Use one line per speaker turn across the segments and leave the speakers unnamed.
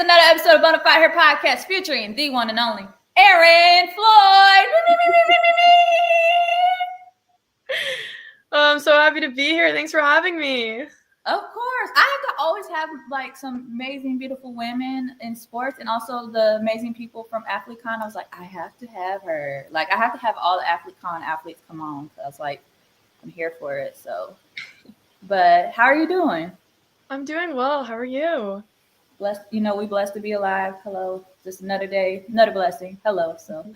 another episode of Bonafide Her Podcast featuring the one and only Erynn, Floyd.
I'm so happy to be here. Thanks for having me.
Of course. I have to always have like some amazing, beautiful women in sports and also the amazing people from AthleteCon. I was like, I have to have her. Like, I have to have all the AthleteCon athletes come on because, like, I'm here for it. So, but how are you doing?
I'm doing well. How are you?
Blessed, we blessed to be alive. Hello. Just another day, another blessing. Hello. So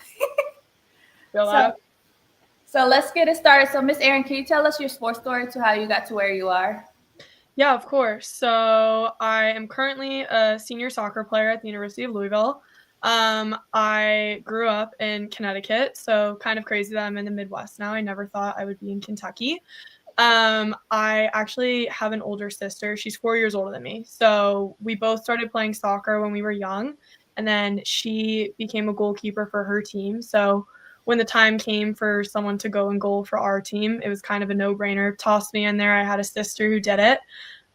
let's get it started. So Miss Erynn, can you tell us your sports story to how you got to where you are?
Yeah, of course. So I am currently a senior soccer player at the University of Louisville. I grew up in Connecticut, so kind of crazy that I'm in the Midwest now. I never thought I would be in Kentucky. I actually have an older sister. She's 4 years older than me. So we both started playing soccer when we were young, and then she became a goalkeeper for her team. So when the time came for someone to go and goal for our team, it was kind of a no-brainer. Tossed me in there. I had a sister who did it.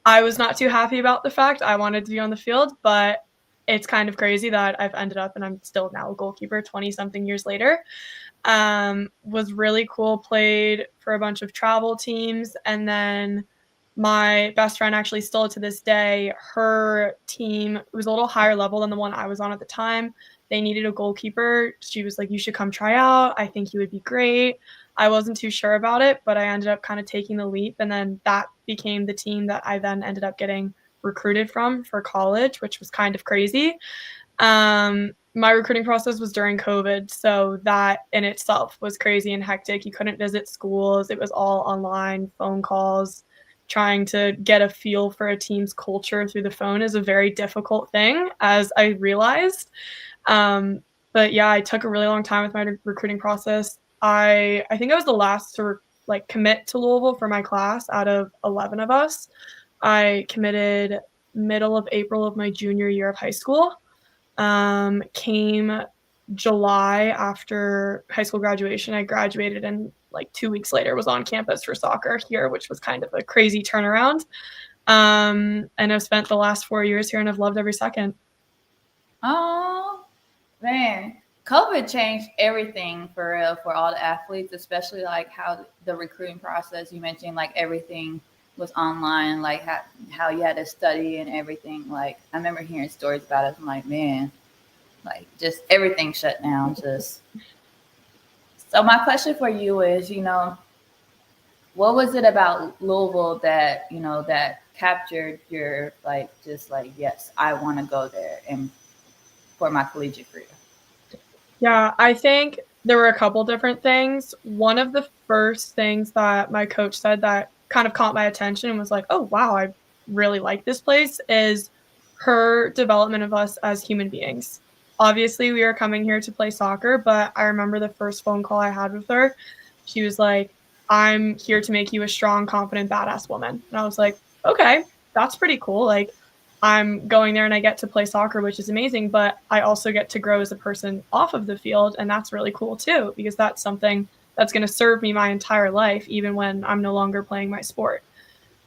I was not too happy about the fact. I wanted to be on the field, but it's kind of crazy that I've ended up and I'm still now a goalkeeper 20-something years later. Was really cool, played for a bunch of travel teams, and then my best friend, actually still to this day, her team was a little higher level than the one I was on at the time. They needed a goalkeeper. She was like, you should come try out. I think you would be great. I wasn't too sure about it, but I ended up kind of taking the leap, and then that became the team that I then ended up getting recruited from for college, which was kind of crazy. My recruiting process was during COVID, so that in itself was crazy and hectic. You couldn't visit schools. It was all online, phone calls. Trying to get a feel for a team's culture through the phone is a very difficult thing, as I realized. But yeah, I took a really long time with my recruiting process. I think I was the last to commit to Louisville for my class out of 11 of us. I committed middle of April of my junior year of high school. Came July after high school graduation, I graduated and 2 weeks later was on campus for soccer here, which was kind of a crazy turnaround. And I've spent the last 4 years here and I've loved every second.
Oh, man. COVID changed everything for real for all the athletes, especially like how the recruiting process, you mentioned like everything was online, like how you had to study and everything. Like I remember hearing stories about it. I'm like, man, like just everything shut down. So my question for you is, what was it about Louisville that, that captured your yes, I want to go there and for my collegiate career?
Yeah, I think there were a couple different things. One of the first things that my coach said that kind of caught my attention and was like, oh, wow, I really like this place is her development of us as human beings. Obviously, we were coming here to play soccer, but I remember the first phone call I had with her. She was like, I'm here to make you a strong, confident, badass woman. And I was like, okay, that's pretty cool. Like, I'm going there and I get to play soccer, which is amazing, but I also get to grow as a person off of the field. And that's really cool too, because that's something that's going to serve me my entire life, even when I'm no longer playing my sport.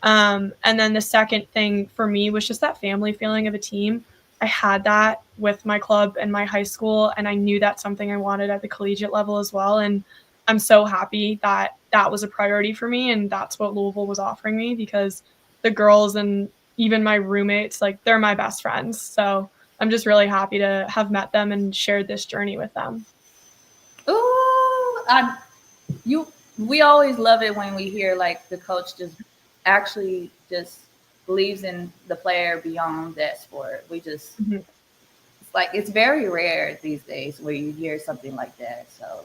And then the second thing for me was just that family feeling of a team. I had that with my club and my high school, and I knew that's something I wanted at the collegiate level as well. And I'm so happy that that was a priority for me. And that's what Louisville was offering me, because the girls and even my roommates, they're my best friends. So I'm just really happy to have met them and shared this journey with them.
Ooh, we always love it when we hear the coach just actually just believes in the player beyond that sport. We just it's very rare these days where you hear something like that. So,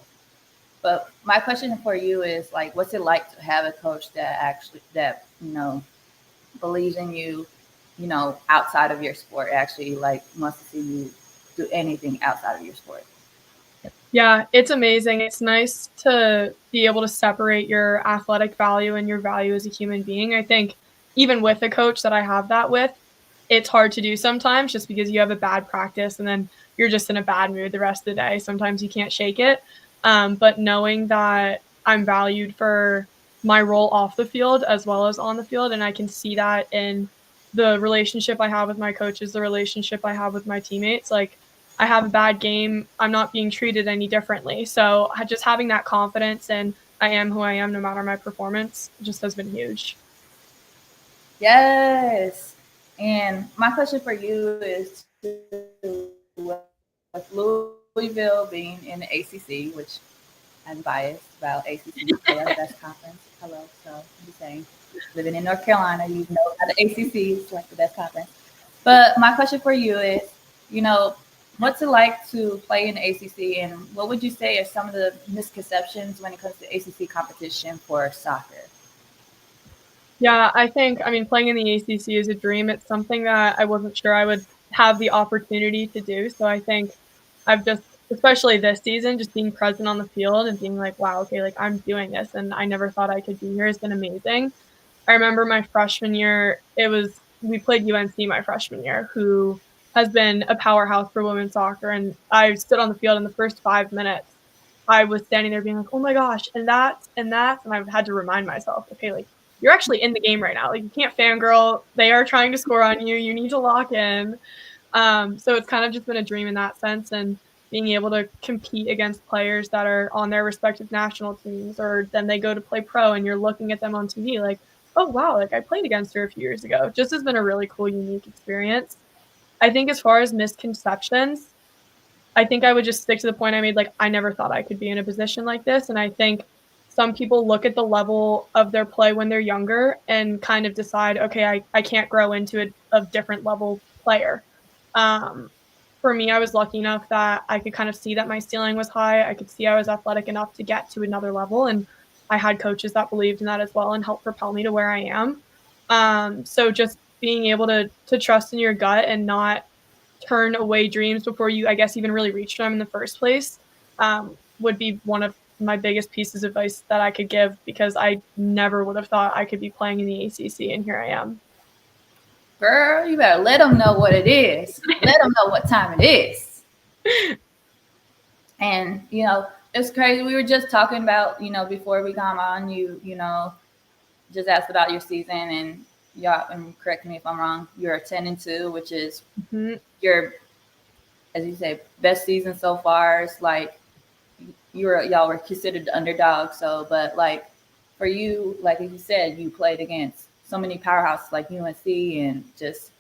but my question for you is what's it like to have a coach that believes in you, outside of your sport, actually wants to see you do anything outside of your sport?
Yeah, it's amazing. It's nice to be able to separate your athletic value and your value as a human being. I think even with a coach that I have that with, it's hard to do sometimes just because you have a bad practice and then you're just in a bad mood the rest of the day. Sometimes you can't shake it. But knowing that I'm valued for my role off the field as well as on the field, and I can see that in the relationship I have with my coaches, the relationship I have with my teammates. Like, I have a bad game, I'm not being treated any differently. So just having that confidence and I am who I am no matter my performance just has been huge.
Yes. And my question for you is with Louisville being in the ACC, which I'm biased about ACC. They are the best conference. Hello. So I'm just saying, living in North Carolina, you know how the ACC is like the best conference. But my question for you is, what's it like to play in the ACC, and what would you say are some of the misconceptions when it comes to ACC competition for soccer?
Yeah, playing in the ACC is a dream. It's something that I wasn't sure I would have the opportunity to do. So I think I've just, especially this season, just being present on the field and being like, wow, okay, like I'm doing this and I never thought I could be here has been amazing. I remember my freshman year, we played UNC my freshman year, who has been a powerhouse for women's soccer. And I stood on the field in the first 5 minutes. I was standing there being like, oh my gosh, and that's, and that's. And I've had to remind myself, okay, like you're actually in the game right now. Like you can't fangirl. They are trying to score on you. You need to lock in. So it's kind of just been a dream in that sense. And being able to compete against players that are on their respective national teams, or then they go to play pro and you're looking at them on TV like, oh, wow, like I played against her a few years ago. Just has been a really cool, unique experience. I think as far as misconceptions, I think I would just stick to the point I made. Like, I never thought I could be in a position like this. And I think some people look at the level of their play when they're younger and kind of decide, okay, I can't grow into a different level player. Um, for me, I was lucky enough that I could kind of see that my ceiling was high. I could see I was athletic enough to get to another level. And I had coaches that believed in that as well and helped propel me to where I am. So just being able to trust in your gut and not turn away dreams before you, I guess, even really reach them in the first place, would be one of my biggest pieces of advice that I could give, because I never would have thought I could be playing in the ACC, and here I am.
Girl, you better let them know what it is. Let them know what time it is. And it's crazy. We were just talking about, before we got on, just asked about your season, and y'all, and correct me if I'm wrong, you're 10-2, which is your, as you say, best season so far. It's like y'all were considered the underdog. So, but like for you, like you said, you played against so many powerhouses like UNC, and just,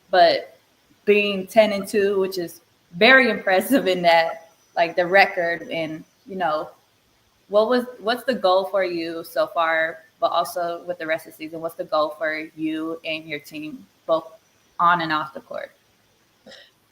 but being 10-2, which is very impressive in that, like the record. And what's the goal for you so far, but also with the rest of the season? What's the goal for you and your team, both on and off the court?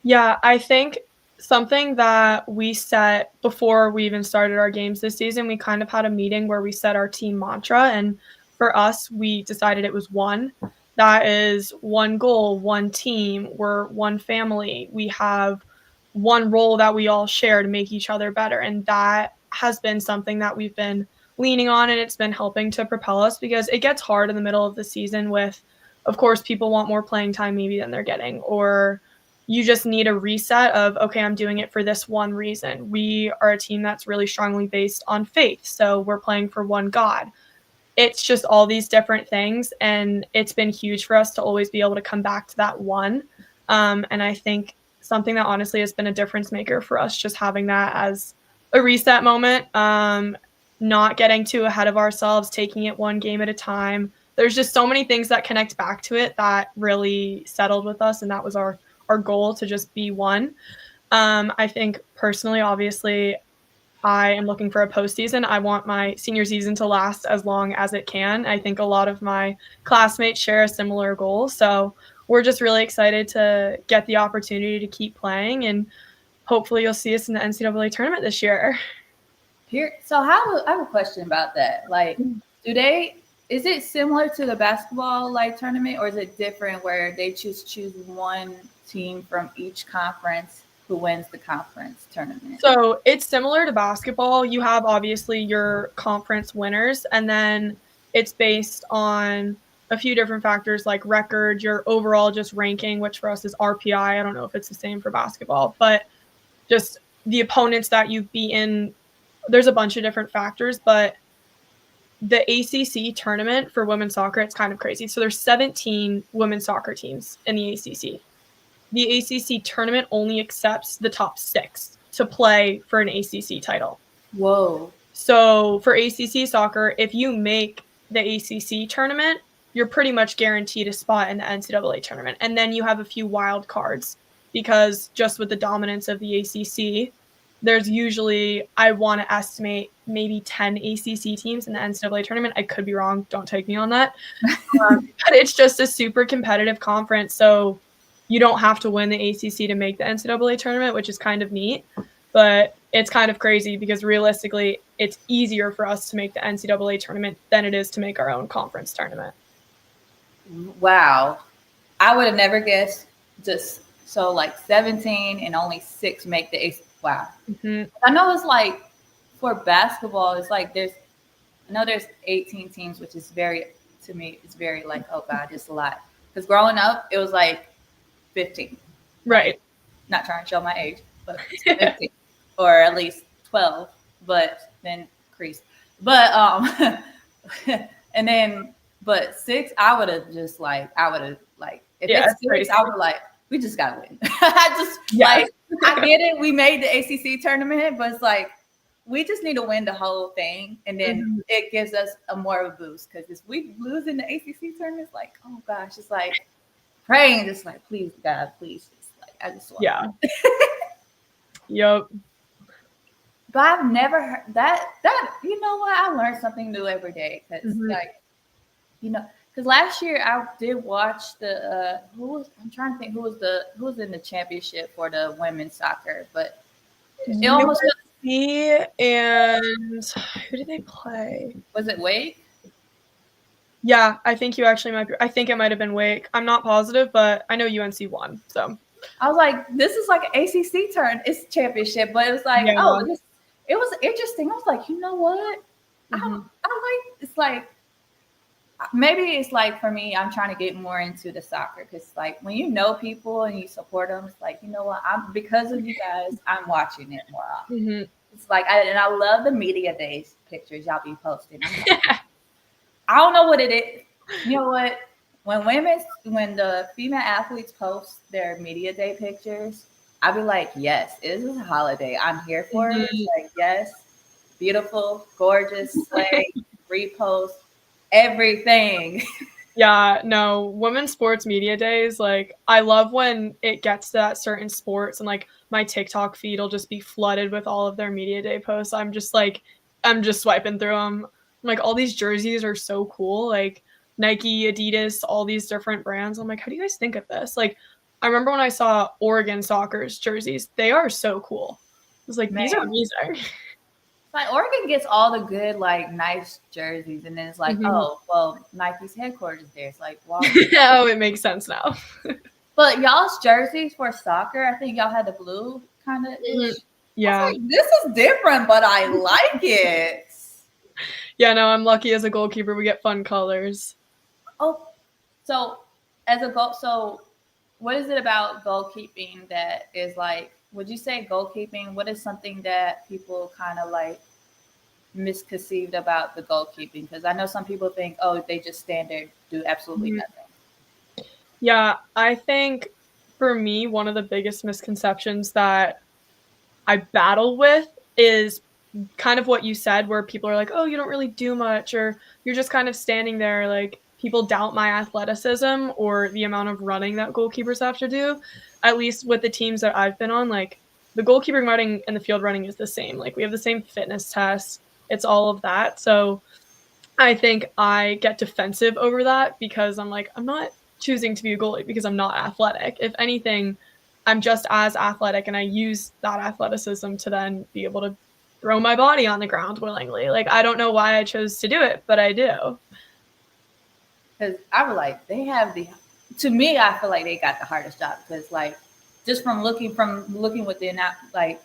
Yeah, I think something that we set before we even started our games this season, we kind of had a meeting where we set our team mantra. And for us, we decided it was one. That is one goal, one team. We're one family. We have one role that we all share to make each other better. And that has been something that we've been leaning on, and it's been helping to propel us, because it gets hard in the middle of the season with, of course, people want more playing time maybe than they're getting, or you just need a reset of, okay, I'm doing it for this one reason. We are a team that's really strongly based on faith. So we're playing for one God. It's just all these different things. And it's been huge for us to always be able to come back to that one. And I think something that honestly has been a difference maker for us, just having that as a reset moment, not getting too ahead of ourselves, taking it one game at a time. There's just so many things that connect back to it that really settled with us. And that was our goal, to just be one. I think personally, obviously, I am looking for a postseason. I want my senior season to last as long as it can. I think a lot of my classmates share a similar goal. So we're just really excited to get the opportunity to keep playing, and hopefully you'll see us in the NCAA tournament this year.
So I have a question about that. Like, is it similar to the basketball like tournament, or is it different where they choose one team from each conference who wins the conference tournament?
So it's similar to basketball. You have obviously your conference winners, and then it's based on a few different factors like record, your overall just ranking, which for us is RPI. I don't know if it's the same for basketball, but just the opponents that you've beaten. There's a bunch of different factors, but the ACC tournament for women's soccer, it's kind of crazy. So there's 17 women's soccer teams in the ACC. The ACC tournament only accepts the top 6 to play for an ACC title.
Whoa.
So for ACC soccer, if you make the ACC tournament, you're pretty much guaranteed a spot in the NCAA tournament. And then you have a few wild cards because just with the dominance of the ACC, there's usually, I want to estimate, maybe 10 ACC teams in the NCAA tournament. I could be wrong. Don't take me on that. But it's just a super competitive conference. So you don't have to win the ACC to make the NCAA tournament, which is kind of neat. But it's kind of crazy because realistically, it's easier for us to make the NCAA tournament than it is to make our own conference tournament.
Wow. I would have never guessed. Just so like 17 and only 6 make the ACC. Wow.
Mm-hmm.
I know it's like for basketball, it's like I know there's 18 teams, which is to me, it's very like, oh God, it's a lot. Because growing up, it was like 15.
Right.
Not trying to show my age, but it's 15 or at least 12, but then increased. But and then but 6, I would have if it's 6, I would like, we just gotta win. I get it. We made the ACC tournament, but it's like we just need to win the whole thing, and then it gives us a more of a boost. Because if we lose in the ACC tournament, it's like, oh gosh, it's like praying, just like, please God, please, just like I just want.
Yeah. Yep.
But I've never heard that. You know what? I learned something new every day because because last year I did watch I'm trying to think who was in the championship for the women's soccer, but it almost
and who did they play?
Was it Wake?
Yeah, I think you actually might be. I think it might have been Wake. I'm not positive, but I know UNC won. So
I was like, this is like an ACC it's championship, but it was like, it was interesting. I was like, you know what? I like, it's like, maybe it's like for me, I'm trying to get more into the soccer because like when you know people and you support them, it's like, you know what? Because of you guys, I'm watching it more often.
Mm-hmm.
It's like, I love the media days pictures y'all be posting. Like, I don't know what it is. You know what? When the female athletes post their media day pictures, I'll be like, yes, it is a holiday. I'm here for it. It's like, yes, beautiful, gorgeous, slay, repost, everything.
Yeah, no, women's sports media days, like, I love when it gets to that certain sports and, like, my TikTok feed will just be flooded with all of their media day posts. I'm just swiping through them. Like, all these jerseys are so cool. Like, Nike, Adidas, all these different brands. I'm like, how do you guys think of this? Like, I remember when I saw Oregon Soccer's jerseys. They are so cool. I was like, these are amazing.
Like, Oregon gets all the good, like, nice jerseys. And then it's like, oh, well, Nike's headquarters there. It's like, wow.
Oh, it makes sense now.
But y'all's jerseys for soccer, I think y'all had the blue kind of.
Yeah.
Like, this is different, but I like it.
Yeah, no, I'm lucky as a goalkeeper. We get fun colors.
Oh, so what is it about goalkeeping that is like, would you say goalkeeping, what is something that people kind of like misconceived about the goalkeeping? Because I know some people think, oh, they just stand there, do absolutely nothing.
Yeah, I think for me, one of the biggest misconceptions that I battle with is kind of what you said, where people are like, oh, you don't really do much, or you're just kind of standing there. Like, people doubt my athleticism or the amount of running that goalkeepers have to do. At least with the teams that I've been on, like, the goalkeeping running and the field running is the same. Like, we have the same fitness tests. It's all of that. So I think I get defensive over that because I'm like, I'm not choosing to be a goalie because I'm not athletic. If anything, I'm just as athletic, and I use that athleticism to then be able to throw my body on the ground willingly. Like, I don't know why I chose to do it, but I do.
Because I was like, to me, I feel like they got the hardest job because, like, just from looking within, like,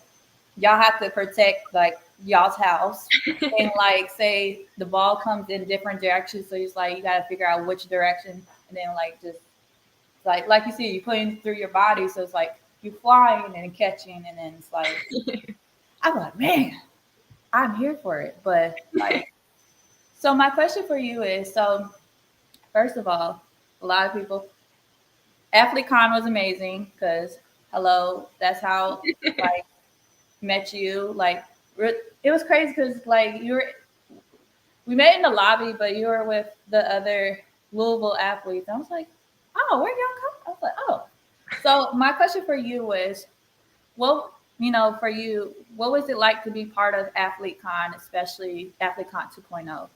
y'all have to protect, like, y'all's house. And, like, say the ball comes in different directions. So it's like, you got to figure out which direction. And then, like, just, like you see, you putting through your body. So it's like you flying and catching. And then it's like, I'm like, man, I'm here for it. But, like, So my question for you is, so first of all, a lot of people, AthleteCon was amazing because hello, that's how like met you. Like it was crazy because like we met in the lobby, but you were with the other Louisville athletes. I was like, oh, where y'all come? I was like, oh. So my question for you was, well, for you, what was it like to be part of AthleteCon, especially AthleteCon 2.0?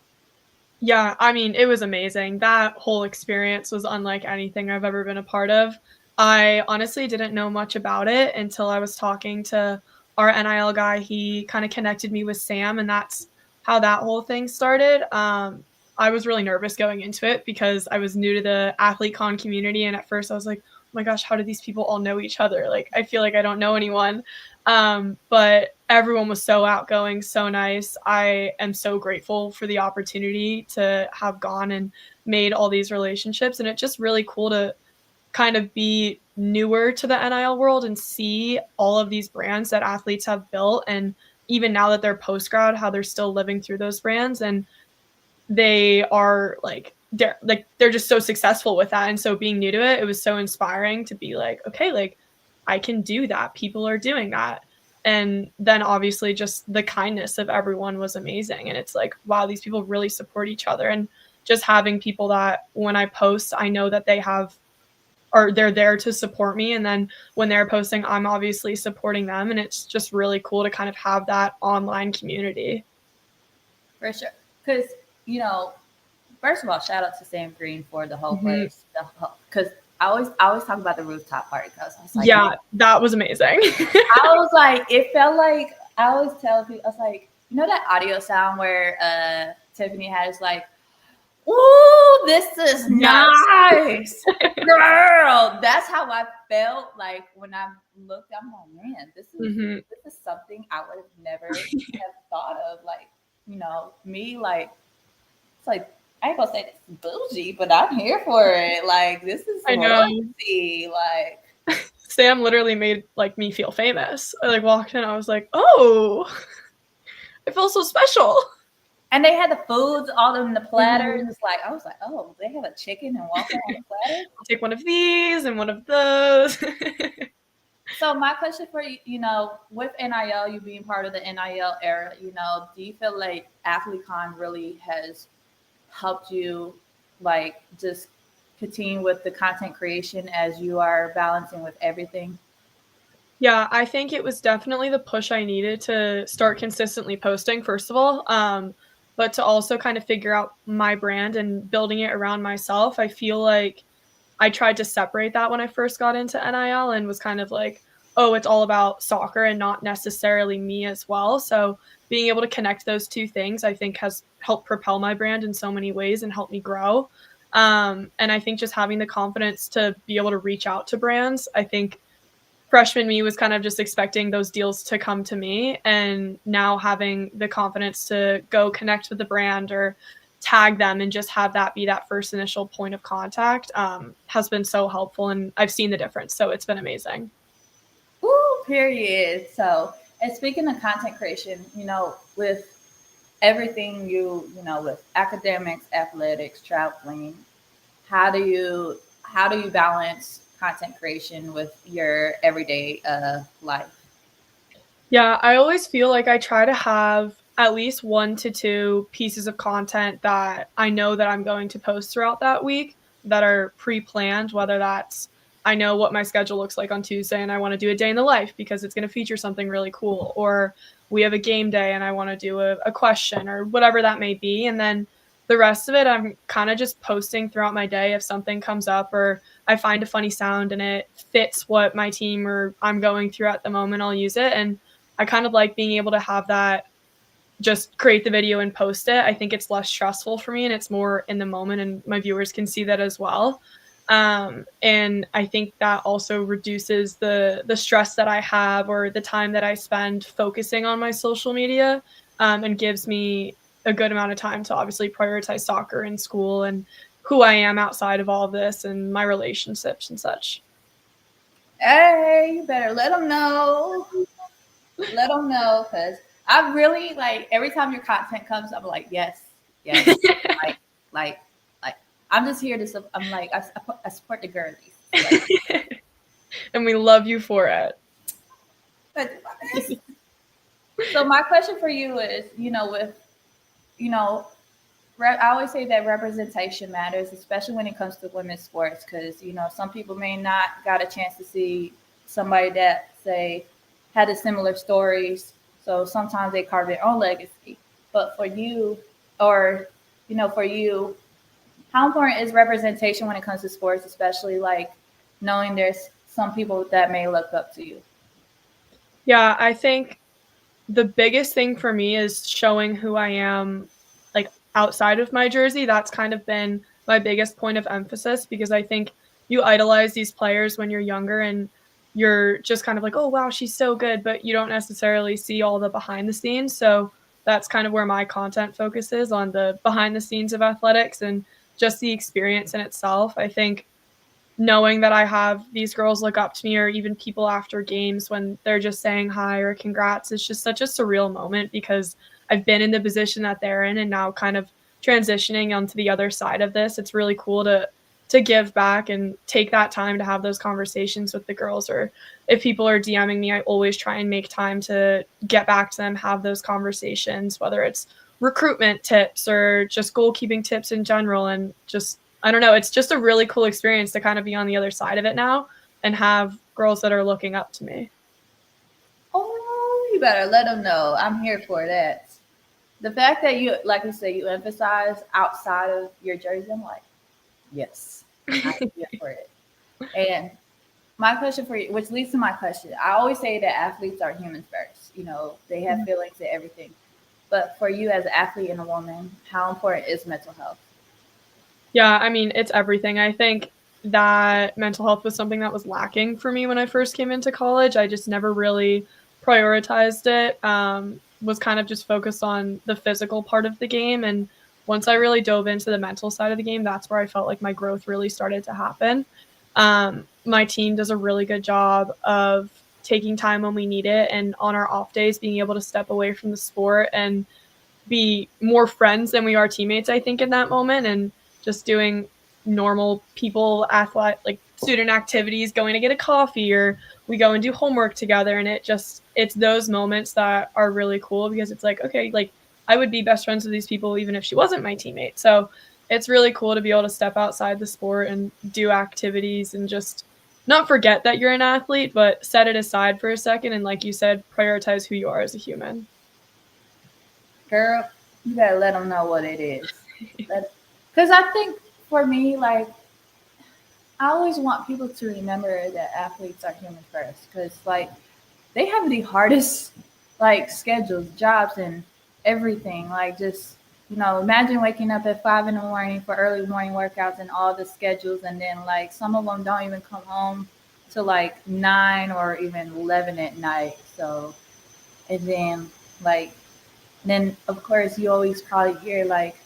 Yeah, I mean, it was amazing. That whole experience was unlike anything I've ever been a part of. I honestly didn't know much about it until I was talking to our NIL guy. He kind of connected me with Sam, and that's how that whole thing started. I was really nervous going into it because I was new to the AthleteCon community, and at first I was like, "Oh my gosh, how do these people all know each other? Like, I feel like I don't know anyone." But everyone was so outgoing, so nice. I am so grateful for the opportunity to have gone and made all these relationships. And it's just really cool to kind of be newer to the NIL world and see all of these brands that athletes have built. And even now that they're post grad, how they're still living through those brands. And they are they're just so successful with that. And so being new to it was so inspiring to be like, okay, like I can do that. People are doing that. And then obviously just the kindness of everyone was amazing. And it's like, wow, these people really support each other. And just having people that when I post, I know that they're there to support me. And then when they're posting, I'm obviously supporting them. And it's just really cool to kind of have that online community.
For sure. Because, first of all, shout out to Sam Green for the whole place. Because I always talk about the rooftop party. Because I was like,
yeah, that was amazing.
I was like, it felt like, I always tell people, I was like, that audio sound where Tiffany has like, ooh, this is nice. Girl, that's how I felt like when I looked. I'm like, man, this is something I would have never have thought of. Like, me, like, it's like, I ain't gonna say this is bougie, but I'm here for it. Like, this is royalty. Like,
Sam literally made like me feel famous. I like walked in, I was like, oh, I feel so special.
And they had the foods all in the platters. It's like, I was like, oh, they have a chicken and waffle on the platter.
I'll take one of these and one of those.
So my question for you, with NIL, you being part of the NIL era, do you feel like AthleteCon really has helped you, like, just continue with the content creation as you are balancing with everything?
Yeah, I think it was definitely the push I needed to start consistently posting, first of all, but to also kind of figure out my brand and building it around myself. I feel like I tried to separate that when I first got into NIL and was kind of like, oh, it's all about soccer and not necessarily me as well. So being able to connect those two things, I think has helped propel my brand in so many ways and help me grow. And I think just having the confidence to be able to reach out to brands, I think freshman me was kind of just expecting those deals to come to me. And now having the confidence to go connect with the brand or tag them and just have that be that first initial point of contact has been so helpful. And I've seen the difference. So it's been amazing.
Ooh, period. So, and speaking of content creation, with everything with academics, athletics, traveling, how do you balance content creation with your everyday life?
Yeah, I always feel like I try to have at least 1 to 2 pieces of content that I know that I'm going to post throughout that week that are pre-planned, whether that's I know what my schedule looks like on Tuesday and I want to do a day in the life because it's going to feature something really cool, or we have a game day and I want to do a question or whatever that may be. And then the rest of it, I'm kind of just posting throughout my day if something comes up or I find a funny sound and it fits what my team or I'm going through at the moment, I'll use it. And I kind of like being able to have that, just create the video and post it. I think it's less stressful for me and it's more in the moment and my viewers can see that as well. And I think that also reduces the stress that I have or the time that I spend focusing on my social media, and gives me a good amount of time to obviously prioritize soccer and school and who I am outside of all of this and my relationships and such.
Hey, you better let them know. Let them know, because I really like every time your content comes, I'm like, yes, Yes. like, like, like, I'm just here to, I'm like, I support the girlies. Like,
And we love you for it.
So my question for you is, with, you know, I always say that representation matters, especially when it comes to women's sports, because some people may not got a chance to see somebody that say had a similar stories. So sometimes they carve their own legacy. But for you, or for you, how important is representation when it comes to sports, especially like knowing there's some people that may look up to you?
Yeah, I think the biggest thing for me is showing who I am, like, outside of my jersey. That's kind of been my biggest point of emphasis because I think you idolize these players when you're younger and you're just kind of like, "Oh, wow, she's so good," but you don't necessarily see all the behind the scenes. So that's kind of where my content focuses on the behind the scenes of athletics and just the experience in itself. I think knowing that I have these girls look up to me or even people after games when they're just saying hi or congrats, it's just such a surreal moment because I've been in the position that they're in and now kind of transitioning onto the other side of this. It's really cool to give back and take that time to have those conversations with the girls, or if people are DMing me, I always try and make time to get back to them, have those conversations, whether it's recruitment tips or just goalkeeping tips in general. And just, I don't know, it's just a really cool experience to kind of be on the other side of it now and have girls that are looking up to me.
Oh, you better let them know. I'm here for that. The fact that you, like you said, you emphasize outside of your jersey, I'm like, yes, I'm here for it. And my question for you, which leads to my question, I always say that athletes are humans first. They have feelings and everything. But for you as an athlete and a woman, how important is mental health?
Yeah, I mean, it's everything. I think that mental health was something that was lacking for me when I first came into college. I just never really prioritized it. Was kind of just focused on the physical part of the game. And once I really dove into the mental side of the game, that's where I felt like my growth really started to happen. My team does a really good job of taking time when we need it. And on our off days, being able to step away from the sport and be more friends than we are teammates, I think, in that moment, and just doing normal people athlete like student activities, going to get a coffee, or we go and do homework together. And it's those moments that are really cool because it's like, okay, like I would be best friends with these people even if she wasn't my teammate. So it's really cool to be able to step outside the sport and do activities and just not forget that you're an athlete, but set it aside for a second and, like you said, prioritize who you are as a human.
Girl, you gotta let them know what it is. Because I think for me, like, I always want people to remember that athletes are human first. Because, like, they have the hardest, like, schedules, jobs, and everything. Like, just, imagine waking up at 5 in the morning for early morning workouts and all the schedules. And then, like, some of them don't even come home till like 9 or even 11 at night. So, and then of course you always probably hear like,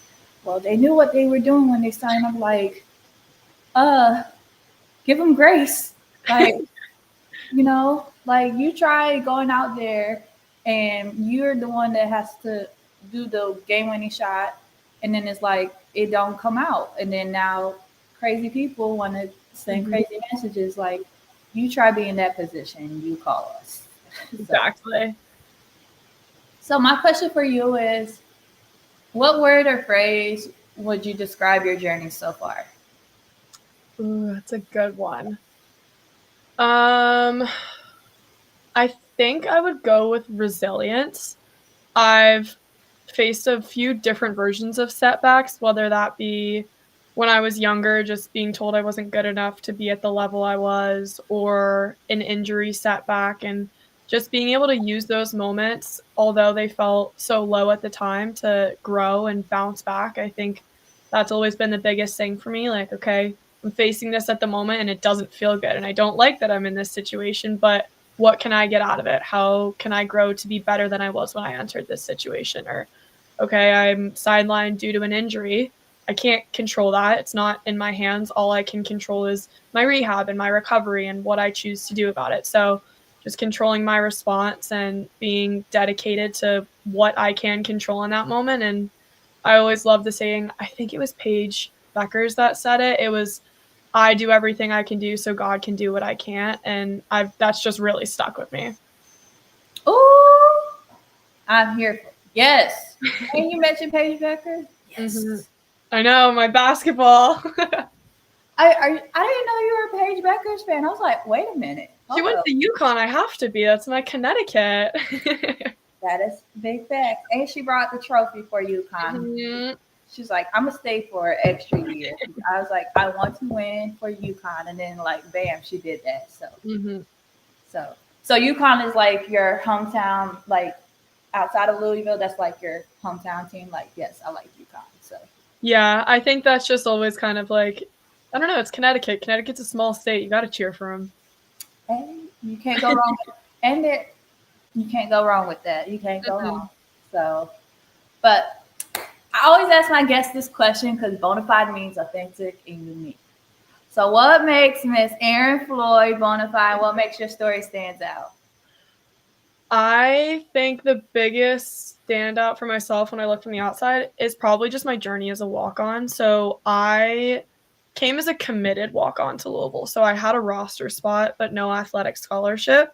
well, they knew what they were doing when they signed up. Like, uh, give them grace. Like, like you try going out there and you're the one that has to do the game winning shot, and then it's like it don't come out, and then now crazy people want to send crazy messages. Like, you try being in that position, you call us.
Exactly.
So my question for you is, what word or phrase would you describe your journey so far?
Ooh, that's a good one. Um, I think I would go with resilience. I've faced a few different versions of setbacks, whether that be when I was younger, just being told I wasn't good enough to be at the level I was, or an injury setback, and just being able to use those moments, although they felt so low at the time, to grow and bounce back. I think that's always been the biggest thing for me. Like, okay, I'm facing this at the moment and it doesn't feel good. And I don't like that I'm in this situation, but what can I get out of it? How can I grow to be better than I was when I entered this situation? Or, okay, I'm sidelined due to an injury. I can't control that. It's not in my hands. All I can control is my rehab and my recovery and what I choose to do about it. So just controlling my response and being dedicated to what I can control in that moment and I always loved the saying, I think it was Paige Beckers that said it. It was, I do everything I can do so God can do what I can't. And that's just really stuck with me.
Ooh, I'm here for yes. And you mentioned Paige Becker? Yes.
Mm-hmm. I know, my basketball.
I didn't know you were a Paige Beckers fan. I was like, wait a minute.
She went to UConn. I have to be. That's my Connecticut.
That is big fact. And she brought the trophy for UConn.
Mm-hmm.
She's like, I'm gonna stay for an extra year. I was like, I want to win for UConn, and then like, bam, she did that. So, so UConn is like your hometown, like outside of Louisville. That's like your hometown team. Like, yes, I like UConn. So,
yeah, I think that's just always kind of like, I don't know. It's Connecticut. Connecticut's a small state. You got to cheer for them.
And you can't go wrong. You can't go wrong with that. You can't go wrong. So, but I always ask my guests this question because Bonafide means authentic and unique. So what makes Miss Erynn Floyd Bonafide, what makes your story stands out?
I think the biggest standout for myself when I look from the outside is probably just my journey as a walk-on. So I came as a committed walk-on to Louisville. So I had a roster spot, but no athletic scholarship.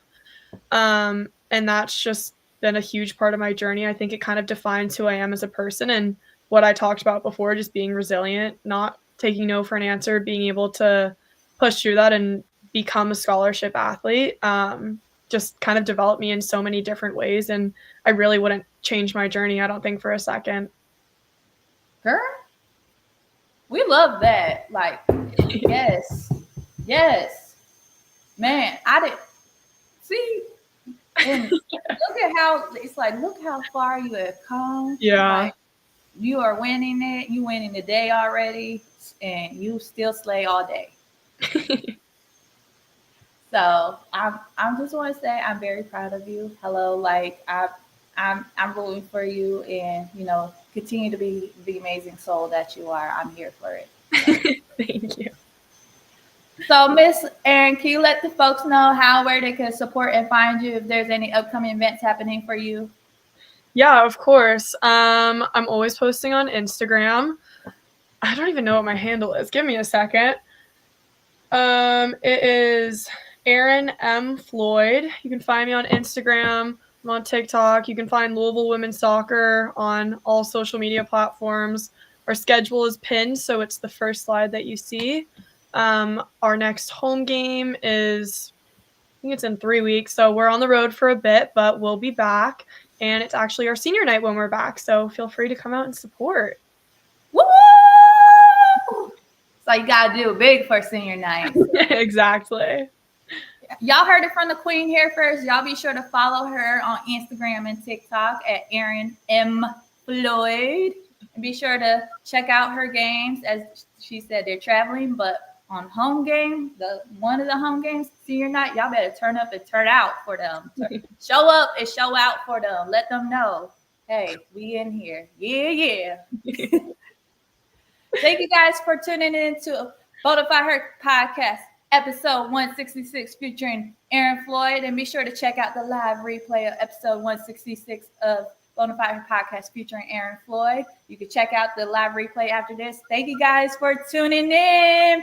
And that's just been a huge part of my journey. I think it kind of defines who I am as a person and what I talked about before, just being resilient, not taking no for an answer, being able to push through that and become a scholarship athlete. Just kind of developed me in so many different ways. And I really wouldn't change my journey, I don't think, for a second.
Girl, we love that. Like, yes. Man, I didn't see. And look at how it's like, look how far you have come.
Yeah.
Like, you are winning it. You winning the day already, and you still slay all day. So I'm just want to say I'm very proud of you. Hello, like I'm rooting for you, and continue to be the amazing soul that you are. I'm here for it.
Thank you.
So, Miss Erynn, can you let the folks know where they can support and find you if there's any upcoming events happening for you?
Yeah, of course. I'm always posting on Instagram. I don't even know what my handle is. Give me a second. It is Erynn M. Floyd. You can find me on Instagram. I'm on TikTok. You can find Louisville Women's Soccer on all social media platforms. Our schedule is pinned, so it's the first slide that you see. Our next home game is, I think it's in 3 weeks, so we're on the road for a bit, but we'll be back. And it's actually our senior night when we're back, so feel free to come out and support.
Woo! So you gotta do it big for senior night.
Exactly.
Y'all heard it from the queen here first. Y'all be sure to follow her on Instagram and TikTok at Erynn M. Floyd. And be sure to check out her games. As she said, they're traveling, but on home game, one of the home games, senior night, y'all better turn up and turn out for them. Show up and show out for them. Let them know, hey, we in here. Yeah. Thank you guys for tuning in to Bonafide Her Podcast, episode 166, featuring Erynn Floyd. And be sure to check out the live replay of episode 166 of Bonafide Her Podcast, featuring Erynn Floyd. You can check out the live replay after this. Thank you guys for tuning in.